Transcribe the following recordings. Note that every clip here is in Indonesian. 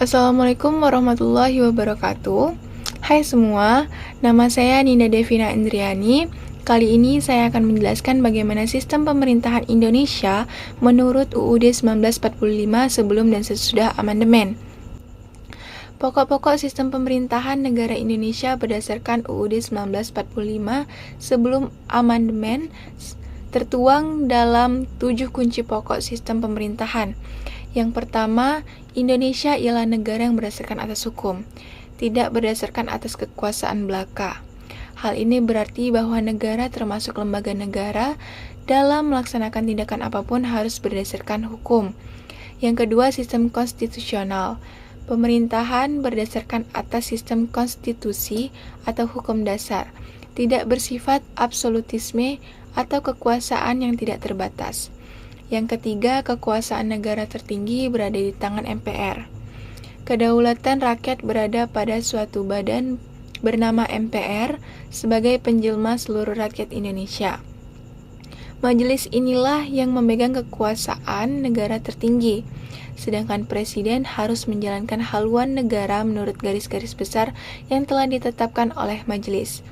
Assalamualaikum warahmatullahi wabarakatuh. Hai semua, nama saya Ninda Devina Indriani. Kali ini saya akan menjelaskan bagaimana sistem pemerintahan Indonesia menurut UUD 1945 sebelum dan sesudah amandemen. Pokok-pokok sistem pemerintahan negara Indonesia berdasarkan UUD 1945 sebelum amandemen tertuang dalam 7 kunci pokok sistem pemerintahan. Yang pertama, Indonesia ialah negara yang berdasarkan atas hukum, tidak berdasarkan atas kekuasaan belaka. Hal ini berarti bahwa negara termasuk lembaga negara dalam melaksanakan tindakan apapun harus berdasarkan hukum. Yang kedua, sistem konstitusional. Pemerintahan berdasarkan atas sistem konstitusi atau hukum dasar, tidak bersifat absolutisme atau kekuasaan yang tidak terbatas. Yang ketiga, kekuasaan negara tertinggi berada di tangan MPR. Kedaulatan rakyat berada pada suatu badan bernama MPR sebagai penjelma seluruh rakyat Indonesia. Majelis inilah yang memegang kekuasaan negara tertinggi, sedangkan presiden harus menjalankan haluan negara menurut garis-garis besar yang telah ditetapkan oleh majelis.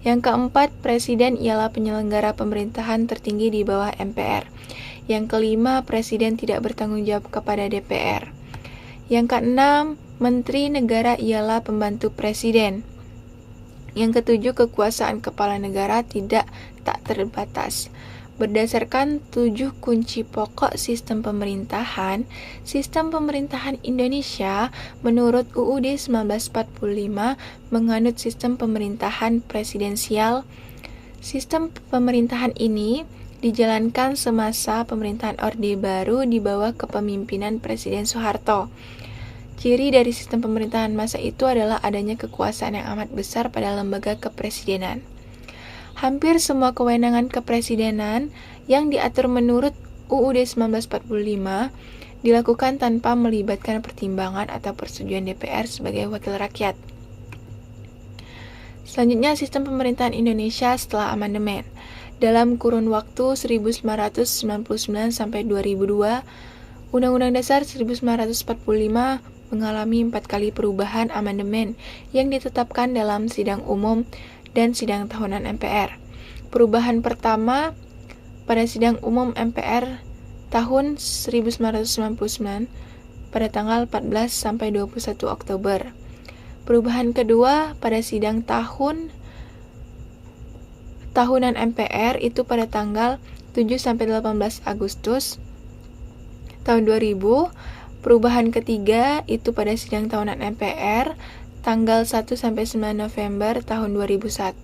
Yang keempat, presiden ialah penyelenggara pemerintahan tertinggi di bawah MPR. Yang kelima, presiden tidak bertanggung jawab kepada DPR. Yang keenam, menteri negara ialah pembantu presiden. Yang ketujuh, kekuasaan kepala negara tak terbatas. Berdasarkan 7 kunci pokok sistem pemerintahan Indonesia menurut UUD 1945 menganut sistem pemerintahan presidensial. Sistem pemerintahan ini dijalankan semasa pemerintahan Orde Baru di bawah kepemimpinan Presiden Soeharto. Ciri dari sistem pemerintahan masa itu adalah adanya kekuasaan yang amat besar pada lembaga kepresidenan. Hampir semua kewenangan kepresidenan yang diatur menurut UUD 1945 dilakukan tanpa melibatkan pertimbangan atau persetujuan DPR sebagai wakil rakyat. Selanjutnya, sistem pemerintahan Indonesia setelah amandemen. Dalam kurun waktu 1999 sampai 2002, Undang-Undang Dasar 1945 mengalami 4 kali perubahan amandemen yang ditetapkan dalam sidang umum dan sidang tahunan MPR. Perubahan pertama pada sidang umum MPR tahun 1999 pada tanggal 14 sampai 21 Oktober. Perubahan kedua pada sidang tahunan MPR itu pada tanggal 7 sampai 18 Agustus tahun 2000. Perubahan ketiga itu pada sidang tahunan MPR tanggal 1 sampai 9 November tahun 2001.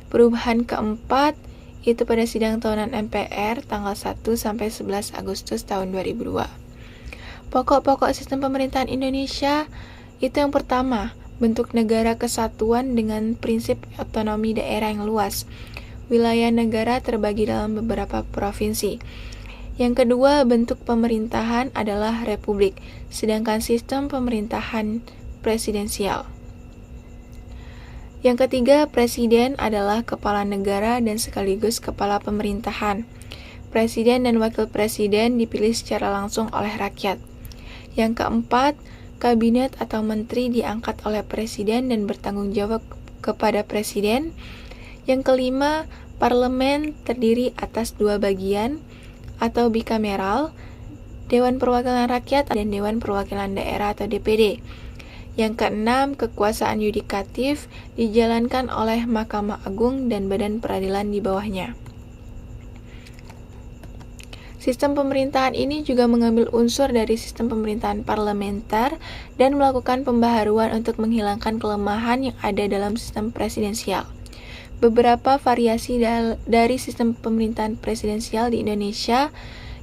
Perubahan keempat itu pada sidang tahunan MPR tanggal 1 sampai 11 Agustus tahun 2002. Pokok-pokok sistem pemerintahan Indonesia itu yang pertama, bentuk negara kesatuan dengan prinsip otonomi daerah yang luas. Wilayah negara terbagi dalam beberapa provinsi. Yang kedua, bentuk pemerintahan adalah republik, sedangkan sistem pemerintahan presidensial. Yang ketiga, presiden adalah kepala negara dan sekaligus kepala pemerintahan. Presiden dan wakil presiden dipilih secara langsung oleh rakyat. Yang keempat, kabinet atau menteri diangkat oleh presiden dan bertanggung jawab kepada presiden. Yang kelima, parlemen terdiri atas 2 bagian atau bikameral, Dewan Perwakilan Rakyat dan Dewan Perwakilan Daerah atau DPD. Yang keenam, kekuasaan yudikatif dijalankan oleh Mahkamah Agung dan Badan Peradilan di bawahnya. Sistem pemerintahan ini juga mengambil unsur dari sistem pemerintahan parlementer dan melakukan pembaharuan untuk menghilangkan kelemahan yang ada dalam sistem presidensial. Beberapa variasi dari sistem pemerintahan presidensial di Indonesia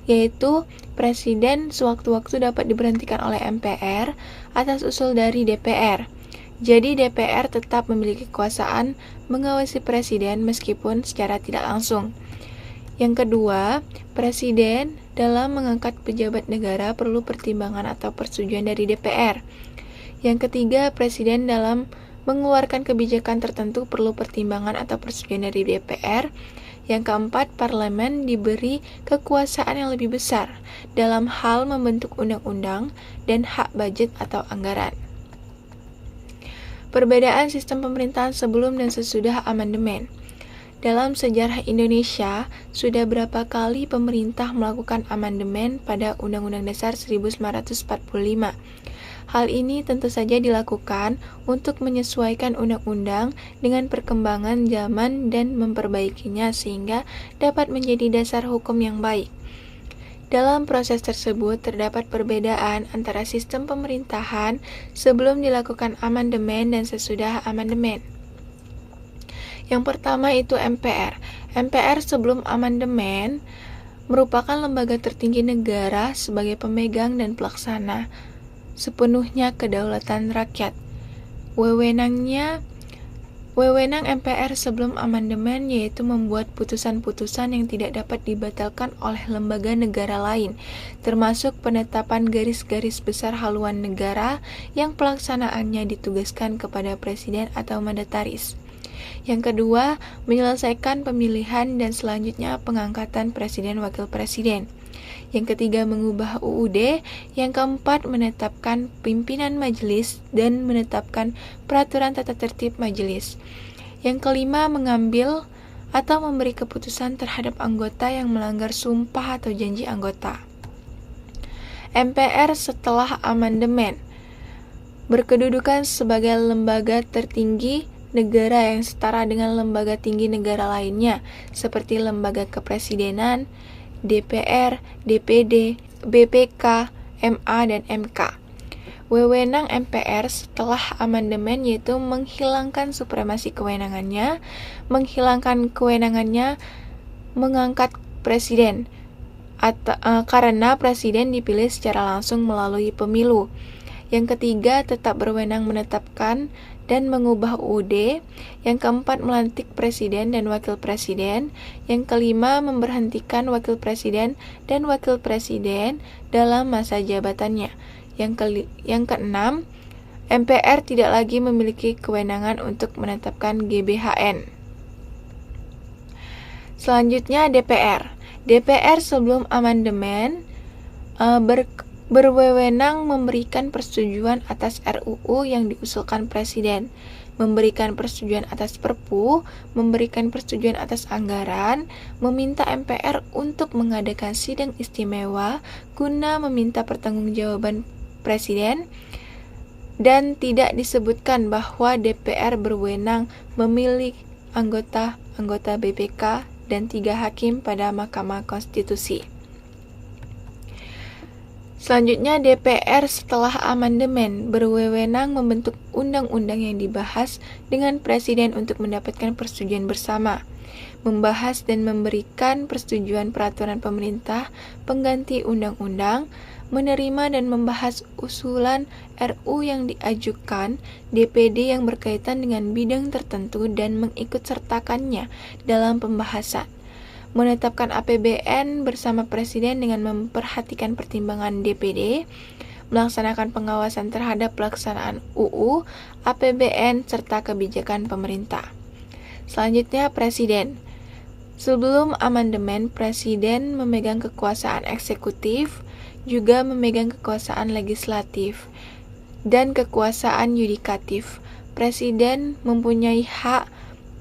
yaitu presiden sewaktu-waktu dapat diberhentikan oleh MPR atas usul dari DPR. Jadi DPR tetap memiliki kekuasaan mengawasi presiden meskipun secara tidak langsung. Yang kedua, presiden dalam mengangkat pejabat negara perlu pertimbangan atau persetujuan dari DPR. Yang ketiga, presiden dalam Mengeluarkan kebijakan tertentu perlu pertimbangan atau persetujuan dari DPR. Yang keempat, parlemen diberi kekuasaan yang lebih besar dalam hal membentuk undang-undang dan hak budget atau anggaran. Perbedaan sistem pemerintahan sebelum dan sesudah amandemen. Dalam sejarah Indonesia, sudah berapa kali pemerintah melakukan amandemen pada Undang-Undang Dasar 1945. Hal ini tentu saja dilakukan untuk menyesuaikan undang-undang dengan perkembangan zaman dan memperbaikinya sehingga dapat menjadi dasar hukum yang baik. Dalam proses tersebut terdapat perbedaan antara sistem pemerintahan sebelum dilakukan amandemen dan sesudah amandemen. Yang pertama itu MPR. MPR sebelum amandemen merupakan lembaga tertinggi negara sebagai pemegang dan pelaksana sepenuhnya kedaulatan rakyat. Wewenang MPR sebelum amandemen yaitu membuat putusan-putusan yang tidak dapat dibatalkan oleh lembaga negara lain, termasuk penetapan garis-garis besar haluan negara yang pelaksanaannya ditugaskan kepada presiden atau mandataris. Yang kedua, menyelesaikan pemilihan dan selanjutnya pengangkatan presiden wakil presiden. Yang ketiga, mengubah UUD. Yang keempat, menetapkan pimpinan majelis dan menetapkan peraturan tata tertib majelis. Yang kelima, mengambil atau memberi keputusan terhadap anggota yang melanggar sumpah atau janji anggota. MPR setelah amandemen berkedudukan sebagai lembaga tertinggi negara yang setara dengan lembaga tinggi negara lainnya, seperti lembaga kepresidenan, DPR, DPD, BPK, MA, dan MK. Wewenang MPR setelah amandemen yaitu menghilangkan supremasi kewenangannya, mengangkat presiden, karena presiden dipilih secara langsung melalui pemilu. Yang ketiga, tetap berwenang menetapkan dan mengubah UUD. Yang keempat, melantik presiden dan wakil presiden. Yang kelima, memberhentikan wakil presiden dan wakil presiden dalam masa jabatannya. Yang keenam, MPR tidak lagi memiliki kewenangan untuk menetapkan GBHN. Selanjutnya DPR. DPR sebelum amandemen berwenang memberikan persetujuan atas RUU yang diusulkan presiden, memberikan persetujuan atas Perpu, memberikan persetujuan atas anggaran, meminta MPR untuk mengadakan sidang istimewa guna meminta pertanggungjawaban presiden, dan tidak disebutkan bahwa DPR berwenang memilih anggota BPK dan 3 hakim pada Mahkamah Konstitusi. Selanjutnya, DPR setelah amandemen berwenang membentuk undang-undang yang dibahas dengan presiden untuk mendapatkan persetujuan bersama, membahas dan memberikan persetujuan peraturan pemerintah pengganti undang-undang, menerima dan membahas usulan RU yang diajukan DPD yang berkaitan dengan bidang tertentu dan mengikutsertakannya dalam pembahasan, menetapkan APBN bersama presiden dengan memperhatikan pertimbangan DPD, melaksanakan pengawasan terhadap pelaksanaan UU, APBN, serta kebijakan pemerintah. Selanjutnya, presiden. Sebelum amandemen, presiden memegang kekuasaan eksekutif, juga memegang kekuasaan legislatif, dan kekuasaan yudikatif. Presiden mempunyai hak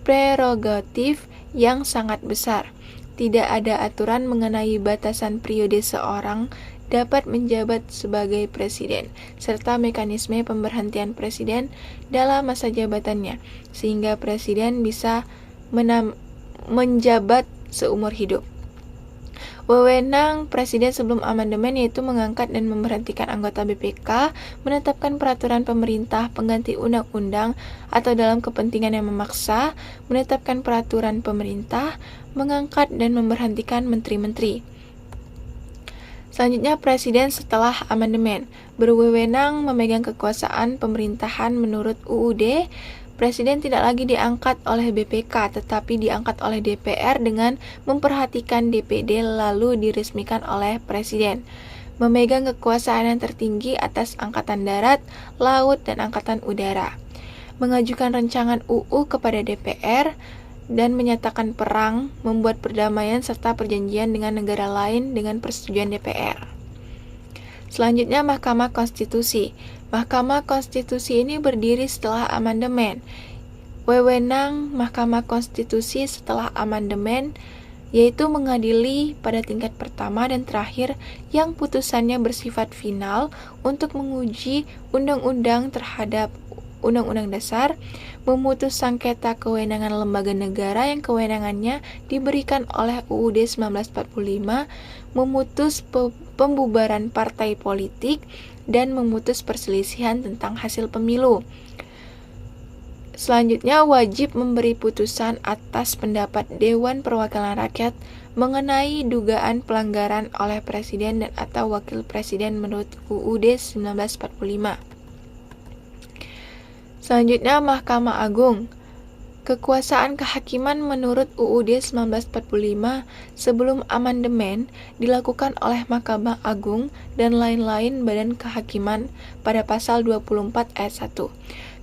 prerogatif yang sangat besar. Tidak ada aturan mengenai batasan periode seorang dapat menjabat sebagai presiden, serta mekanisme pemberhentian presiden dalam masa jabatannya, sehingga presiden bisa menjabat seumur hidup. Wewenang presiden sebelum amandemen yaitu mengangkat dan memberhentikan anggota BPK, menetapkan peraturan pemerintah pengganti undang-undang atau dalam kepentingan yang memaksa, menetapkan peraturan pemerintah, mengangkat dan memberhentikan menteri-menteri. Selanjutnya, presiden setelah amandemen berwewenang memegang kekuasaan pemerintahan menurut UUD. Presiden tidak lagi diangkat oleh BPK, tetapi diangkat oleh DPR dengan memperhatikan DPD lalu diresmikan oleh Presiden. Memegang kekuasaan yang tertinggi atas Angkatan Darat, Laut, dan Angkatan Udara. mengajukan rancangan UU kepada DPR, dan menyatakan perang, membuat perdamaian serta perjanjian dengan negara lain dengan persetujuan DPR. Selanjutnya, Mahkamah Konstitusi. Mahkamah Konstitusi ini berdiri setelah amandemen. Wewenang Mahkamah Konstitusi setelah amandemen yaitu mengadili pada tingkat pertama dan terakhir yang putusannya bersifat final untuk menguji undang-undang terhadap Undang-Undang Dasar, memutus sengketa kewenangan lembaga negara yang kewenangannya diberikan oleh UUD 1945, memutus pembubaran partai politik, dan memutus perselisihan tentang hasil pemilu. Selanjutnya, wajib memberi putusan atas pendapat Dewan Perwakilan Rakyat mengenai dugaan pelanggaran oleh Presiden dan atau Wakil Presiden menurut UUD 1945. Selanjutnya, Mahkamah Agung. Kekuasaan kehakiman menurut UUD 1945 sebelum amandemen dilakukan oleh Mahkamah Agung dan lain-lain badan kehakiman pada pasal 24 ayat 1.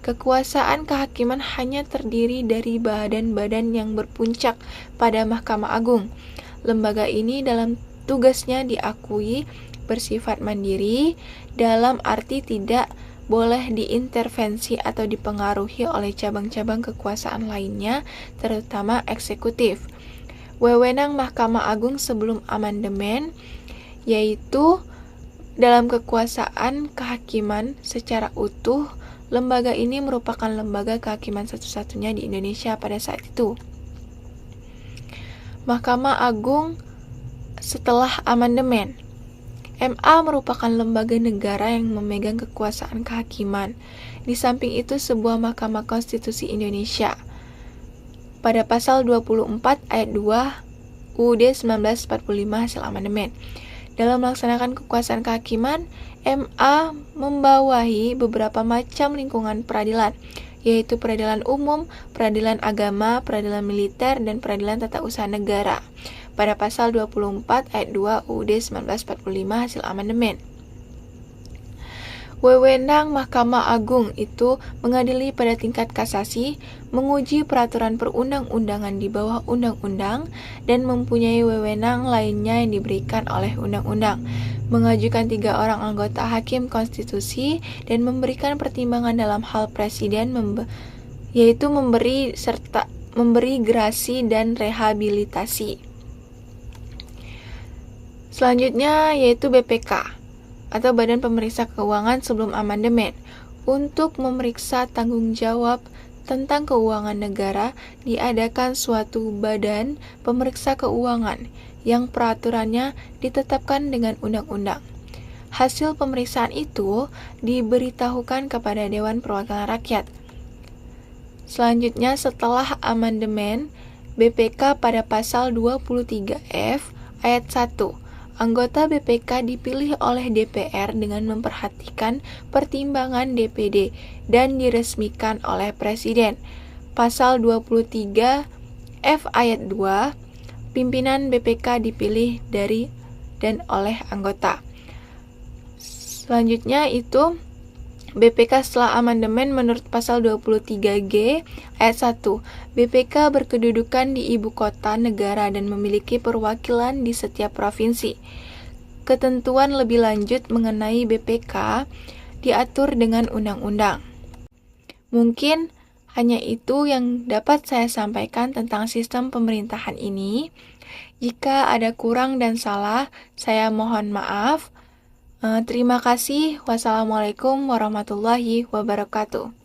Kekuasaan kehakiman hanya terdiri dari badan-badan yang berpuncak pada Mahkamah Agung. Lembaga ini dalam tugasnya diakui bersifat mandiri dalam arti tidak boleh diintervensi atau dipengaruhi oleh cabang-cabang kekuasaan lainnya, terutama eksekutif. Wewenang Mahkamah Agung sebelum amandemen yaitu dalam kekuasaan kehakiman secara utuh. Lembaga ini merupakan lembaga kehakiman satu-satunya di Indonesia pada saat itu. Mahkamah Agung setelah amandemen. MA merupakan lembaga negara yang memegang kekuasaan kehakiman. Di samping itu, sebuah Mahkamah Konstitusi Indonesia. Pada pasal 24 ayat 2 UUD 1945 hasil amandemen. Dalam melaksanakan kekuasaan kehakiman, MA membawahi beberapa macam lingkungan peradilan, yaitu peradilan umum, peradilan agama, peradilan militer, dan peradilan tata usaha negara. Pada pasal 24 ayat 2 UUD 1945 hasil amandemen. Wewenang Mahkamah Agung itu mengadili pada tingkat kasasi, menguji peraturan perundang-undangan di bawah undang-undang, dan mempunyai wewenang lainnya yang diberikan oleh undang-undang, mengajukan 3 orang anggota hakim konstitusi, dan memberikan pertimbangan dalam hal presiden, yaitu memberi gerasi dan rehabilitasi. Selanjutnya yaitu BPK atau Badan Pemeriksa Keuangan sebelum amandemen. Untuk memeriksa tanggung jawab tentang keuangan negara, diadakan suatu badan pemeriksa keuangan yang peraturannya ditetapkan dengan undang-undang. Hasil pemeriksaan itu diberitahukan kepada Dewan Perwakilan Rakyat. Selanjutnya, setelah amandemen, BPK pada pasal 23F ayat 1. Anggota BPK dipilih oleh DPR dengan memperhatikan pertimbangan DPD dan diresmikan oleh Presiden. Pasal 23F ayat 2, pimpinan BPK dipilih dari dan oleh anggota. Selanjutnya itu BPK setelah amandemen menurut pasal 23G ayat 1. BPK berkedudukan di ibu kota negara dan memiliki perwakilan di setiap provinsi. Ketentuan lebih lanjut mengenai BPK diatur dengan undang-undang. Mungkin hanya itu yang dapat saya sampaikan tentang sistem pemerintahan ini. Jika ada kurang dan salah, saya mohon maaf. Terima kasih. Wassalamualaikum warahmatullahi wabarakatuh.